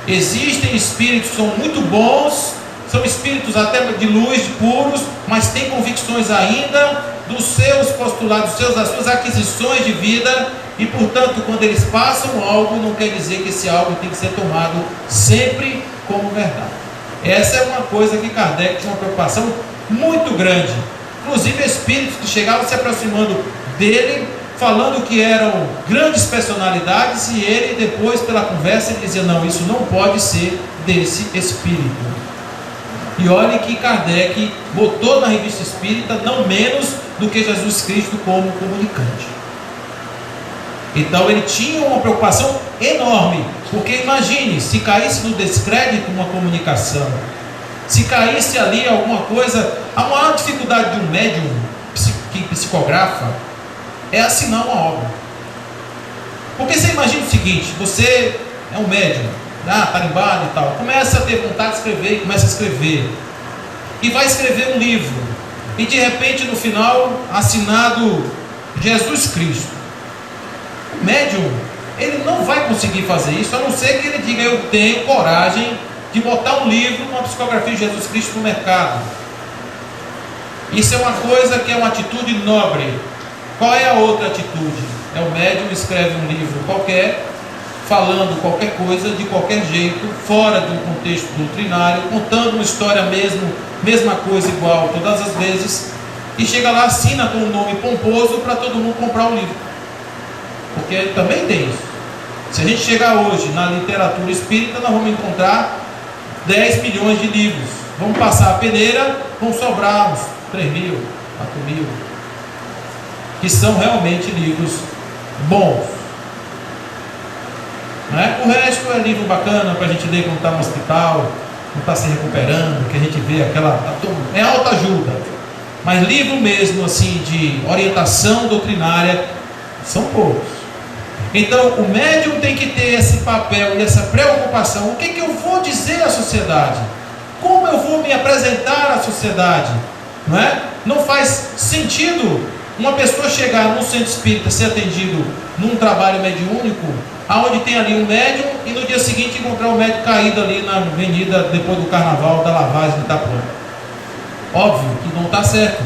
Existem espíritos que são muito bons, são espíritos até de luz, puros, mas têm convicções ainda dos seus postulados, das suas aquisições de vida. E portanto, quando eles passam algo, não quer dizer que esse algo tem que ser tomado sempre como verdade. Essa é uma coisa que Kardec tinha uma preocupação muito grande. Inclusive espíritos que chegavam se aproximando dele, falando que eram grandes personalidades, e ele depois, pela conversa, ele dizia: não, isso não pode ser desse espírito. E olhe que Kardec botou na Revista Espírita não menos do que Jesus Cristo como comunicante. Então ele tinha uma preocupação enorme, porque imagine, se caísse no descrédito uma comunicação, se caísse ali alguma coisa. A maior dificuldade de um médium que psicografa é assinar uma obra. Porque você imagina o seguinte: você é um médium, tarimbado e tal, começa a ter vontade de escrever, e começa a escrever, e vai escrever um livro, e de repente no final, assinado Jesus Cristo. O médium, ele não vai conseguir fazer isso, a não ser que ele diga: eu tenho coragem de botar um livro, uma psicografia de Jesus Cristo no mercado. Isso é uma coisa que é uma atitude nobre. Qual é a outra atitude? É o médium escreve um livro qualquer, falando qualquer coisa, de qualquer jeito, fora de um contexto doutrinário, contando uma história mesma coisa igual todas as vezes, e chega lá, assina com um nome pomposo para todo mundo comprar o livro. Porque também tem isso. Se a gente chegar hoje na literatura espírita, nós vamos encontrar 10 milhões de livros. Vamos passar a peneira, vão sobrar uns 3 mil, 4 mil, que são realmente livros bons. né? O resto é livro bacana para a gente ler quando está no hospital, quando está se recuperando, que a gente vê é alta ajuda. Mas livro mesmo assim de orientação doutrinária são poucos. Então o médium tem que ter esse papel e essa preocupação. O que eu vou dizer à sociedade? Como eu vou me apresentar à sociedade? Não é? Não faz sentido uma pessoa chegar num centro espírita, ser atendido num trabalho mediúnico, aonde tem ali um médium, e no dia seguinte encontrar o médium caído ali na avenida depois do carnaval, da lavagem de Itapuã. Óbvio que não está certo,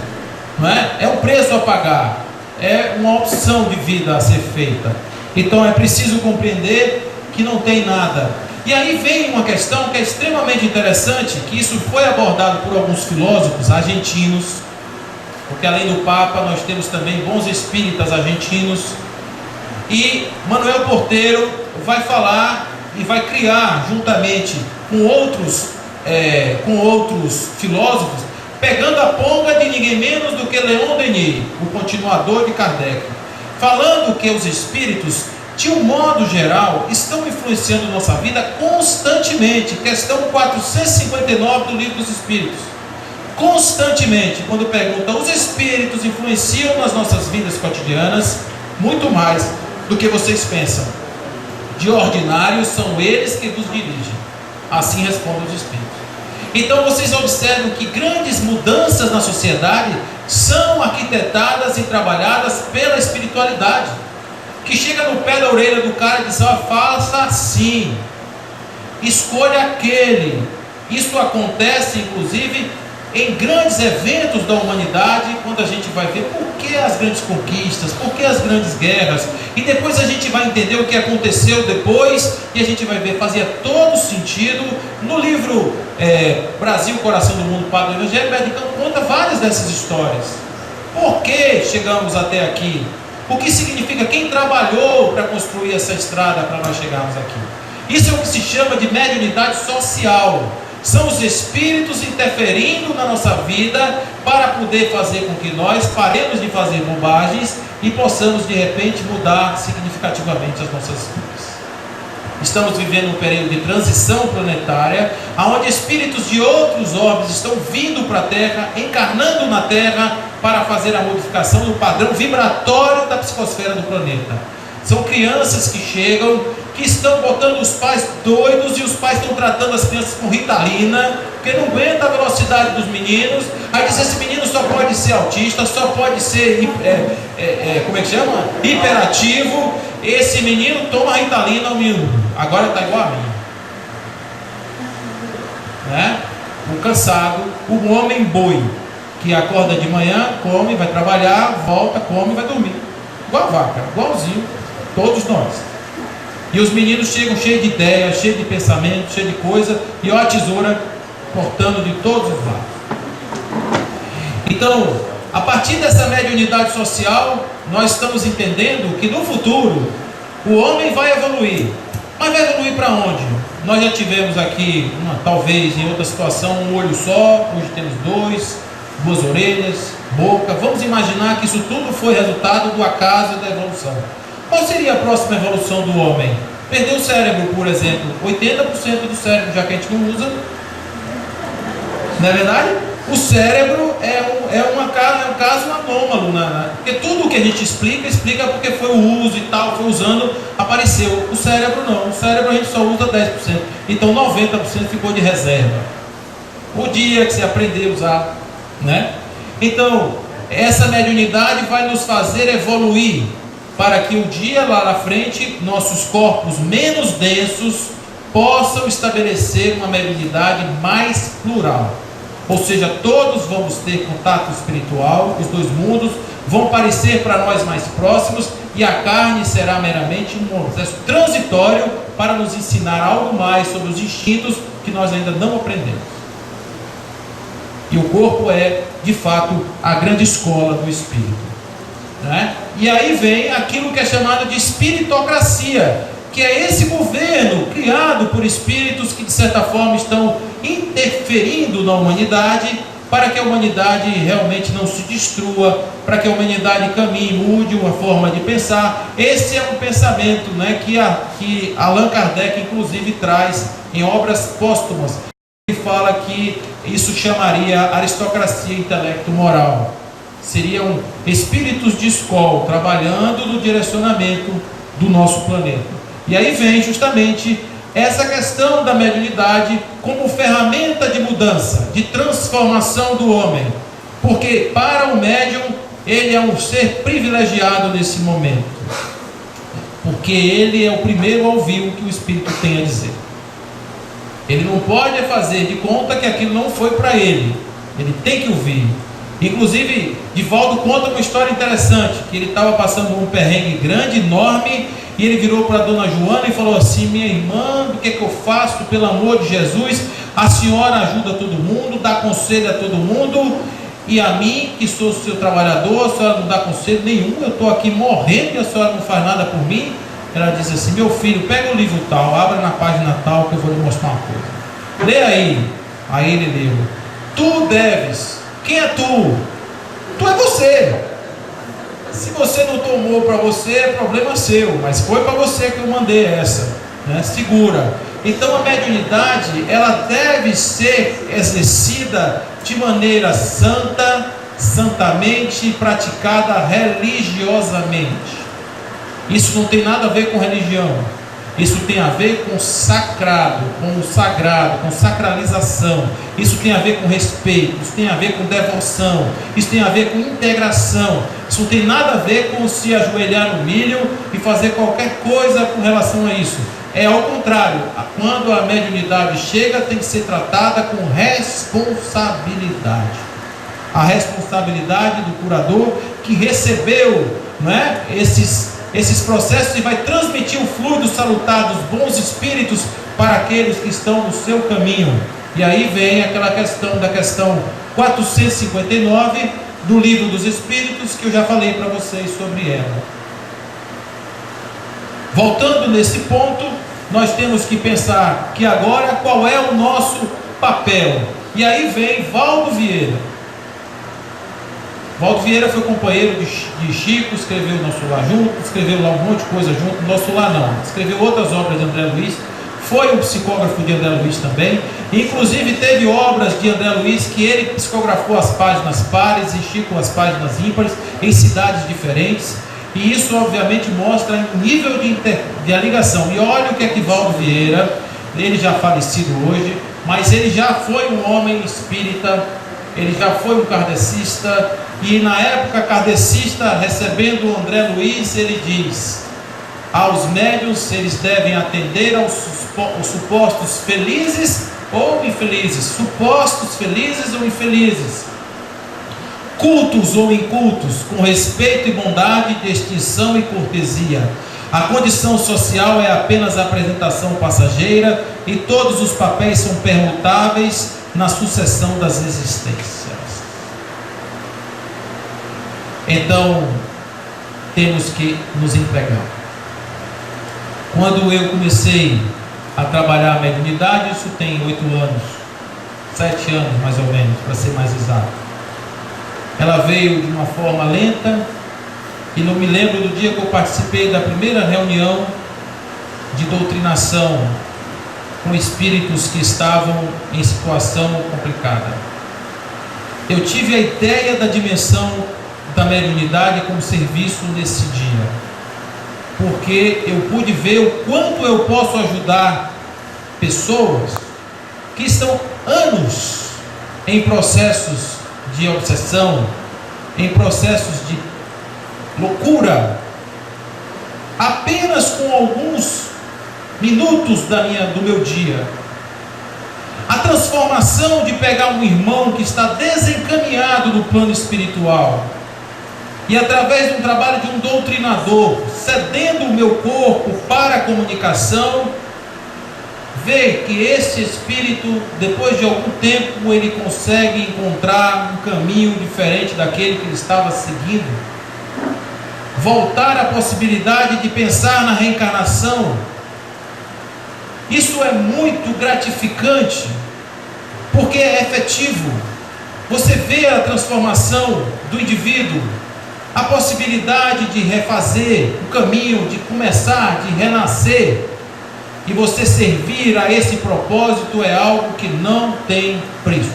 não é? É um preço a pagar, é uma opção de vida a ser feita. Então é preciso compreender que não tem nada. E aí vem uma questão que é extremamente interessante, que isso foi abordado por alguns filósofos argentinos, porque além do Papa nós temos também bons espíritas argentinos, e Manuel Porteiro vai falar e vai criar juntamente com outros filósofos, pegando a ponga de ninguém menos do que Leon Denis, o continuador de Kardec, falando que os espíritos, de um modo geral, estão influenciando nossa vida constantemente. Questão 459 do Livro dos Espíritos. Constantemente, quando pergunta, os espíritos influenciam nas nossas vidas cotidianas muito mais do que vocês pensam. De ordinário, são eles que vos dirigem. Assim respondem os espíritos. Então vocês observam que grandes mudanças na sociedade são arquitetadas e trabalhadas pela espiritualidade, que chega no pé da orelha do cara e diz: ó, faça assim, escolha aquele. Isso acontece inclusive em grandes eventos da humanidade, quando a gente vai ver por que as grandes conquistas, por que as grandes guerras, e depois a gente vai entender o que aconteceu depois, e a gente vai ver, fazia todo sentido. No livro Brasil, Coração do Mundo, Padre do Evangelho, Medicão conta várias dessas histórias. Por que chegamos até aqui? O que significa quem trabalhou para construir essa estrada para nós chegarmos aqui? Isso é o que se chama de mediunidade social. São os espíritos interferindo na nossa vida para poder fazer com que nós paremos de fazer bobagens e possamos de repente mudar significativamente as nossas vidas. Estamos vivendo um período de transição planetária, onde espíritos de outros orbes estão vindo para a Terra, encarnando na Terra para fazer a modificação do padrão vibratório da psicosfera do planeta. São crianças que chegam, que estão botando os pais doidos, e os pais estão tratando as crianças com Ritalina, porque não aguenta a velocidade dos meninos. Aí diz: esse menino só pode ser autista, só pode ser como é que chama? Hiperativo. Esse menino toma Ritalina, agora está igual a mim, né? Um cansado, um homem boi, que acorda de manhã, come, vai trabalhar, volta, come, vai dormir, igual a vaca, igualzinho todos nós. E os meninos chegam cheios de ideias, cheios de pensamento, cheios de coisa, e ó, a tesoura cortando de todos os lados. Então, a partir dessa mediunidade social, nós estamos entendendo que no futuro o homem vai evoluir. Mas vai evoluir para onde? Nós já tivemos aqui, talvez em outra situação, um olho só, hoje temos duas orelhas, boca. Vamos imaginar que isso tudo foi resultado do acaso da evolução. Qual seria a próxima evolução do homem? Perder o cérebro, por exemplo. 80% do cérebro, já que a gente não usa. Não é verdade? O cérebro é um caso anômalo, porque tudo o que a gente explica porque foi o uso e tal, foi usando, apareceu. O cérebro não, o cérebro a gente só usa 10%, então 90% ficou de reserva. O dia que você aprender a usar, né? Então, essa mediunidade vai nos fazer evoluir, para que um dia lá na frente, nossos corpos menos densos possam estabelecer uma mediunidade mais plural. Ou seja, todos vamos ter contato espiritual, os dois mundos vão parecer para nós mais próximos, e a carne será meramente um processo transitório para nos ensinar algo mais sobre os instintos que nós ainda não aprendemos. E o corpo é, de fato, a grande escola do espírito, né? E aí vem aquilo que é chamado de espiritocracia, que é esse governo criado por espíritos que de certa forma estão interferindo na humanidade para que a humanidade realmente não se destrua, para que a humanidade caminhe, mude uma forma de pensar. Esse é um pensamento, né, que Allan Kardec inclusive traz em obras póstumas. Ele fala que isso chamaria aristocracia intelecto-moral. Seriam espíritos de escola trabalhando no direcionamento do nosso planeta. E aí vem justamente essa questão da mediunidade como ferramenta de mudança, de transformação do homem. Porque para o médium, ele é um ser privilegiado nesse momento. Porque ele é o primeiro a ouvir o que o Espírito tem a dizer. Ele não pode fazer de conta que aquilo não foi para ele. Ele tem que ouvir. Inclusive, Divaldo conta uma história interessante, que ele estava passando um perrengue grande, enorme, e ele virou para a dona Joana e falou assim: minha irmã, o que é que eu faço? Pelo amor de Jesus, a senhora ajuda todo mundo, dá conselho a todo mundo, e a mim, que sou seu trabalhador, a senhora não dá conselho nenhum, eu estou aqui morrendo e a senhora não faz nada por mim. Ela disse assim: meu filho, pega o livro tal, abra na página tal, que eu vou lhe mostrar uma coisa. Lê aí. Aí ele leu: tu deves. Quem é tu? Tu é você. Se você não tomou para você, é problema seu, mas foi para você que eu mandei essa, né? Segura. Então a mediunidade, ela deve ser exercida de maneira santa, santamente, praticada religiosamente. Isso não tem nada a ver com religião. Isso tem a ver com sagrado, com o sagrado, com sacralização. Isso tem a ver com respeito, isso tem a ver com devoção, isso tem a ver com integração. Isso não tem nada a ver com se ajoelhar no milho e fazer qualquer coisa com relação a isso. É ao contrário, quando a mediunidade chega, tem que ser tratada com responsabilidade. A responsabilidade do curador que recebeu, não é, esses processos e vai transmitir o fluido salutar dos bons espíritos para aqueles que estão no seu caminho. E aí vem aquela questão da questão 459 do Livro dos Espíritos, que eu já falei para vocês sobre ela. Voltando nesse ponto, nós temos que pensar que agora qual é o nosso papel. E aí vem Valdo Vieira. Valdo Vieira foi companheiro de Chico, escreveu Nosso Lar junto, escreveu lá um monte de coisa junto. Nosso Lar não, escreveu outras obras de André Luiz, foi um psicógrafo de André Luiz também. Inclusive teve obras de André Luiz que ele psicografou as páginas pares e Chico as páginas ímpares em cidades diferentes. E isso obviamente mostra o nível de ligação. E olha o que é que Valdo Vieira, ele já falecido hoje, mas ele já foi um homem espírita, ele já foi um kardecista. E na época kardecista, recebendo o André Luiz, ele diz: aos médiuns eles devem atender aos supostos felizes ou infelizes, supostos felizes ou infelizes, cultos ou incultos, com respeito e bondade, distinção e cortesia. A condição social é apenas a apresentação passageira e todos os papéis são permutáveis na sucessão das existências. Então, temos que nos entregar. Quando eu comecei a trabalhar a mediunidade, isso tem 8 anos, 7 anos mais ou menos, para ser mais exato. Ela veio de uma forma lenta, e não me lembro do dia que eu participei da primeira reunião de doutrinação com espíritos que estavam em situação complicada. Eu tive a ideia da dimensão da mediunidade como serviço nesse dia, porque eu pude ver o quanto eu posso ajudar pessoas que estão anos em processos de obsessão, em processos de loucura, apenas com alguns minutos do meu dia. A transformação de pegar um irmão que está desencaminhado no plano espiritual e através de um trabalho de um doutrinador, cedendo o meu corpo para a comunicação, ver que esse espírito, depois de algum tempo, ele consegue encontrar um caminho diferente daquele que ele estava seguindo, voltar à possibilidade de pensar na reencarnação. Isso é muito gratificante, porque é efetivo. Você vê a transformação do indivíduo, a possibilidade de refazer o caminho, de começar, de renascer, e você servir a esse propósito é algo que não tem preço,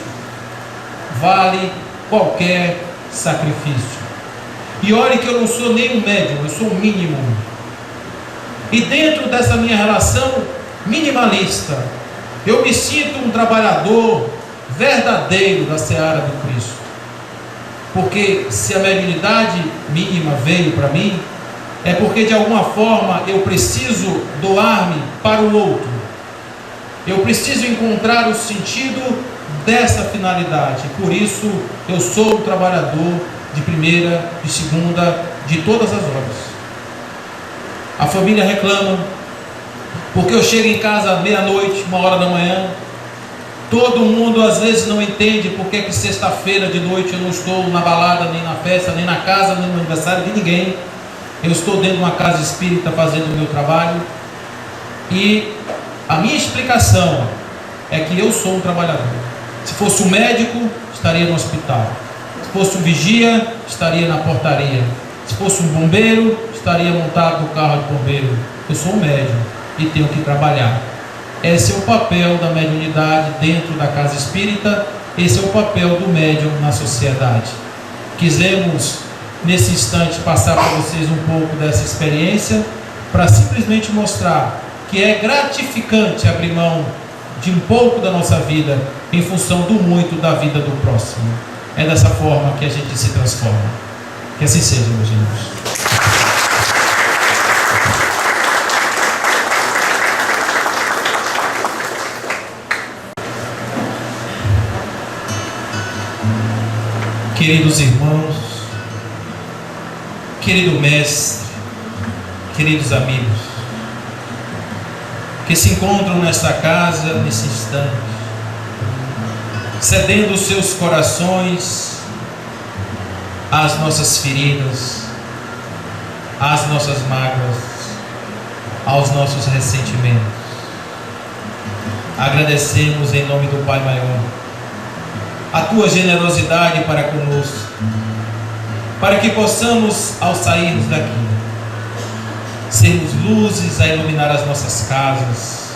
vale qualquer sacrifício. E olhe que eu não sou nem um médium, eu sou um mínimo. E dentro dessa minha relação minimalista, eu me sinto um trabalhador verdadeiro da seara do Cristo. Porque se a mediunidade mínima veio para mim, é porque de alguma forma eu preciso doar-me para o outro. Eu preciso encontrar o sentido dessa finalidade. Por isso eu sou um trabalhador de primeira, de segunda, de todas as horas. A família reclama, porque eu chego em casa à meia-noite, 1h da manhã. Todo mundo às vezes não entende porque que sexta-feira de noite eu não estou na balada, nem na festa, nem na casa, nem no aniversário de ninguém. Eu estou dentro de uma casa espírita fazendo o meu trabalho. E a minha explicação é que eu sou um trabalhador. Se fosse um médico, estaria no hospital. Se fosse um vigia, estaria na portaria. Se fosse um bombeiro, estaria montado no carro de bombeiro. Eu sou um médium e tenho que trabalhar. Esse é o papel da mediunidade dentro da casa espírita. Esse é o papel do médium na sociedade. Quisemos nesse instante passar para vocês um pouco dessa experiência, para simplesmente mostrar que é gratificante abrir mão de um pouco da nossa vida em função do muito da vida do próximo. É dessa forma que a gente se transforma. Que assim seja, meus irmãos. Queridos irmãos, querido mestre, queridos amigos, que se encontram nesta casa, nesse instante, cedendo os seus corações às nossas feridas, às nossas mágoas, aos nossos ressentimentos. Agradecemos em nome do Pai Maior a tua generosidade para conosco, para que possamos, ao sairmos daqui, sermos luzes a iluminar as nossas casas,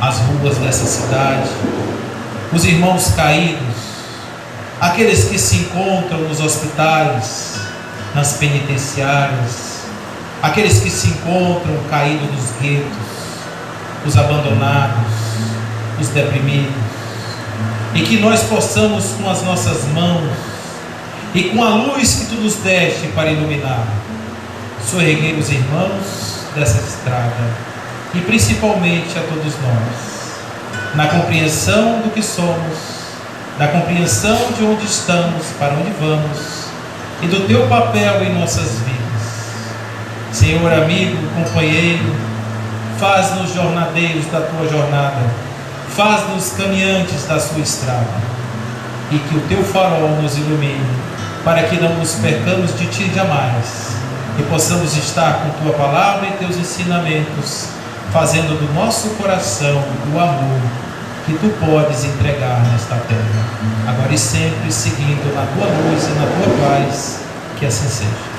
as ruas dessa cidade, os irmãos caídos, aqueles que se encontram nos hospitais, nas penitenciárias, aqueles que se encontram caídos nos guetos, os abandonados, os deprimidos, e que nós possamos com as nossas mãos e com a luz que tu nos deste para iluminar, soerguer os irmãos dessa estrada e principalmente a todos nós, na compreensão do que somos, na compreensão de onde estamos, para onde vamos e do teu papel em nossas vidas. Senhor amigo, companheiro, faz-nos jornadeiros da tua jornada, faz-nos caminhantes da sua estrada, e que o teu farol nos ilumine, para que não nos percamos de ti jamais, e possamos estar com tua palavra e teus ensinamentos, fazendo do nosso coração o amor que tu podes entregar nesta terra, agora e sempre seguindo na tua luz e na tua paz, que assim seja.